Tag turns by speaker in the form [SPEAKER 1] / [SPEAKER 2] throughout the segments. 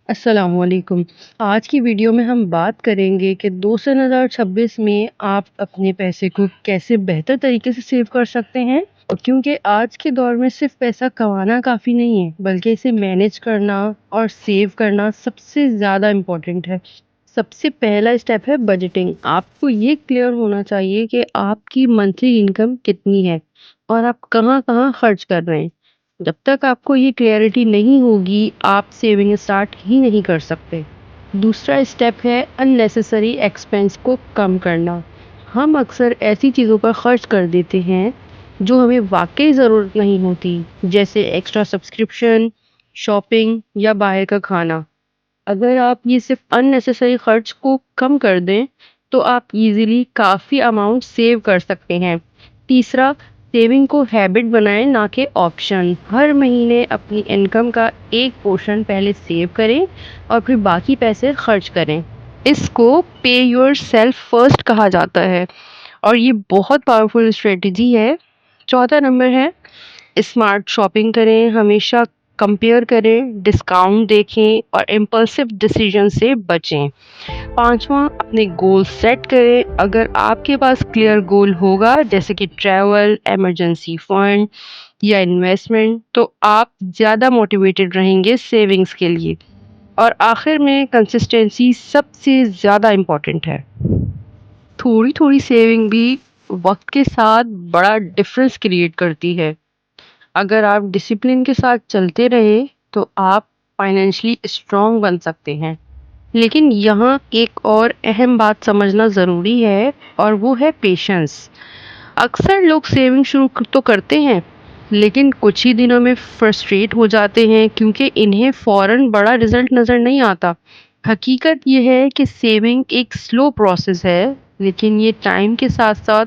[SPEAKER 1] अस्सलाम वालेकुम। आज की वीडियो में हम बात करेंगे कि 2026 में आप अपने पैसे को कैसे बेहतर तरीके से सेव कर सकते हैं। और क्योंकि आज के दौर में सिर्फ पैसा कमाना काफ़ी नहीं है, बल्कि इसे मैनेज करना और सेव करना सबसे ज़्यादा इम्पोर्टेंट है। सबसे पहला स्टेप है बजटिंग। आपको ये क्लियर होना चाहिए कि आपकी मंथली इनकम कितनी है और आप कहाँ-कहाँ खर्च कर रहे हैं। जब तक आपको ये क्लैरिटी नहीं होगी, आप सेविंग स्टार्ट ही नहीं कर सकते। दूसरा स्टेप है अननेसेसरी एक्सपेंस को कम करना। हम अक्सर ऐसी चीज़ों पर खर्च कर देते हैं जो हमें वाकई ज़रूरत नहीं होती, जैसे एक्स्ट्रा सब्सक्रिप्शन, शॉपिंग या बाहर का खाना। अगर आप ये सिर्फ अननेसेसरी खर्च को कम कर दें, तो आप इजीली काफ़ी अमाउंट सेव कर सकते हैं। तीसरा, सेविंग को हैबिट बनाएं, ना कि ऑप्शन। हर महीने अपनी इनकम का एक पोर्शन पहले सेव करें और फिर बाकी पैसे खर्च करें। इसको पे योर सेल्फ फर्स्ट कहा जाता है और ये बहुत पावरफुल स्ट्रेटजी है। चौथा नंबर है स्मार्ट शॉपिंग करें। हमेशा कंपेयर करें, डिस्काउंट देखें और इम्पल्सिव डिसीजन से बचें। पांचवा, अपने गोल सेट करें। अगर आपके पास क्लियर गोल होगा, जैसे कि ट्रैवल, इमरजेंसी फंड या इन्वेस्टमेंट, तो आप ज़्यादा मोटिवेटेड रहेंगे सेविंग्स के लिए। और आखिर में कंसिस्टेंसी सबसे ज़्यादा इम्पोर्टेंट है। थोड़ी थोड़ी सेविंग भी वक्त के साथ बड़ा डिफरेंस क्रिएट करती है। अगर आप डिसिप्लिन के साथ चलते रहे, तो आप फाइनेंशियली स्ट्रांग बन सकते हैं। लेकिन यहाँ एक और अहम बात समझना ज़रूरी है, और वो है पेशेंस। अक्सर लोग सेविंग शुरू तो करते हैं, लेकिन कुछ ही दिनों में फ्रस्ट्रेट हो जाते हैं क्योंकि इन्हें फ़ौरन बड़ा रिजल्ट नज़र नहीं आता। हकीकत ये है कि सेविंग एक स्लो प्रोसेस है, लेकिन ये टाइम के साथ साथ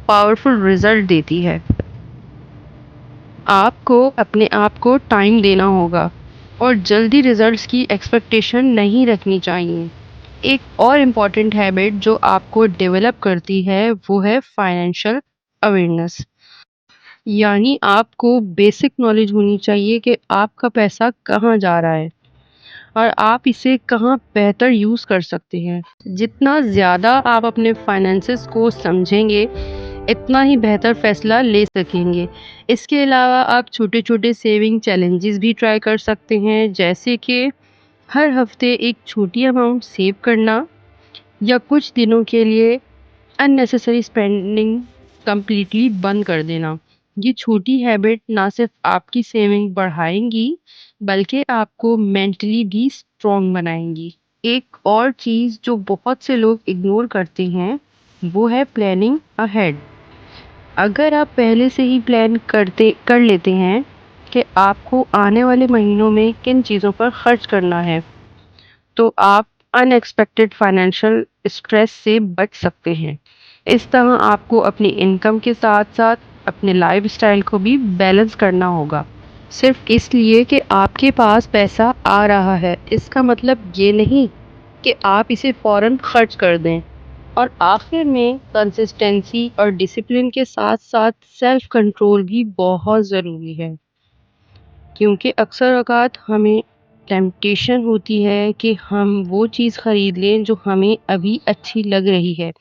[SPEAKER 1] पावरफुल रिजल्ट देती है। आपको अपने आप को टाइम देना होगा और जल्दी रिजल्ट्स की एक्सपेक्टेशन नहीं रखनी चाहिए। एक और इम्पॉर्टेंट हैबिट जो आपको डेवलप करती है, वो है फाइनेंशियल अवेयरनेस। यानी आपको बेसिक नॉलेज होनी चाहिए कि आपका पैसा कहाँ जा रहा है और आप इसे कहाँ बेहतर यूज़ कर सकते हैं। जितना ज़्यादा आप अपने फाइनेंसेस को समझेंगे, इतना ही बेहतर फैसला ले सकेंगे। इसके अलावा आप छोटे-छोटे सेविंग चैलेंजेस भी ट्राई कर सकते हैं, जैसे कि हर हफ्ते एक छोटी अमाउंट सेव करना या कुछ दिनों के लिए अननेसेसरी स्पेंडिंग कंप्लीटली बंद कर देना। ये छोटी हैबिट ना सिर्फ आपकी सेविंग बढ़ाएंगी, बल्कि आपको मेंटली भी स्ट्रॉन्ग बनाएंगी। एक और चीज़ जो बहुत से लोग इग्नोर करते हैं, वो है प्लानिंग अहेड। अगर आप पहले से ही प्लान कर लेते हैं कि आपको आने वाले महीनों में किन चीज़ों पर खर्च करना है, तो आप अनएक्सपेक्टेड फाइनेंशियल स्ट्रेस से बच सकते हैं। इस तरह आपको अपनी इनकम के साथ साथ अपने लाइफस्टाइल को भी बैलेंस करना होगा। सिर्फ इसलिए कि आपके पास पैसा आ रहा है, इसका मतलब ये नहीं कि आप इसे फौरन खर्च कर दें। और आखिर में कंसिस्टेंसी और डिसिप्लिन के साथ साथ सेल्फ कंट्रोल भी बहुत ज़रूरी है, क्योंकि अक्सर औक़ात हमें टेम्पटेशन होती है कि हम वो चीज़ खरीद लें जो हमें अभी अच्छी लग रही है,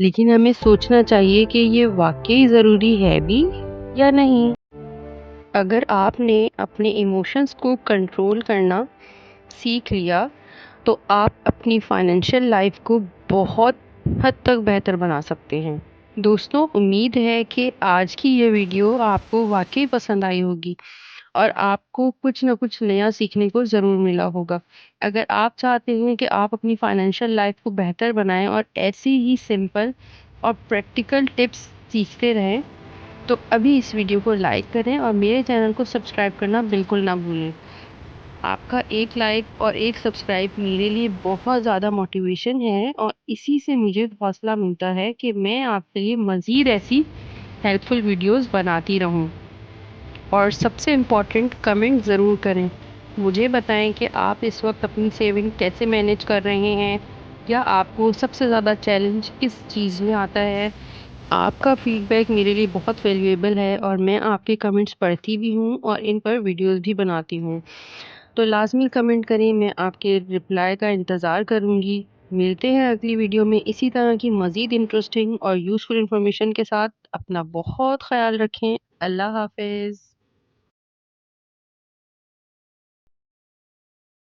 [SPEAKER 1] लेकिन हमें सोचना चाहिए कि ये वाक़ई ज़रूरी है भी या नहीं। अगर आपने अपने इमोशंस को कंट्रोल करना सीख लिया, तो आप अपनी फाइनेंशियल लाइफ को बहुत हद तक बेहतर बना सकते हैं। दोस्तों, उम्मीद है कि आज की ये वीडियो आपको वाक़ई पसंद आई होगी और आपको कुछ ना कुछ नया सीखने को ज़रूर मिला होगा। अगर आप चाहते हैं कि आप अपनी फाइनेंशियल लाइफ को बेहतर बनाएं और ऐसी ही सिंपल और प्रैक्टिकल टिप्स सीखते रहें, तो अभी इस वीडियो को लाइक करें और मेरे चैनल को सब्सक्राइब करना बिल्कुल ना भूलें। आपका एक लाइक और एक सब्सक्राइब मेरे लिए बहुत ज़्यादा मोटिवेशन है और इसी से मुझे हौसला मिलता है कि मैं आपके लिए मज़ीद ऐसी हेल्पफुल वीडियोस बनाती रहूं। और सबसे इम्पोर्टेंट, कमेंट ज़रूर करें। मुझे बताएं कि आप इस वक्त अपनी सेविंग कैसे मैनेज कर रहे हैं, या आपको सबसे ज़्यादा चैलेंज किस चीज़ में आता है। आपका फीडबैक मेरे लिए बहुत वैल्यूएबल है और मैं आपके कमेंट्स पढ़ती भी हूँ और इन पर वीडियोस भी बनाती हूँ। تو لازمی کمنٹ کریں، میں آپ کے رپلائی کا انتظار کروں گی۔ ملتے ہیں اگلی ویڈیو میں اسی طرح کی مزید انٹرسٹنگ اور یوزفل انفارمیشن کے ساتھ۔ اپنا بہت خیال رکھیں۔ اللہ حافظ۔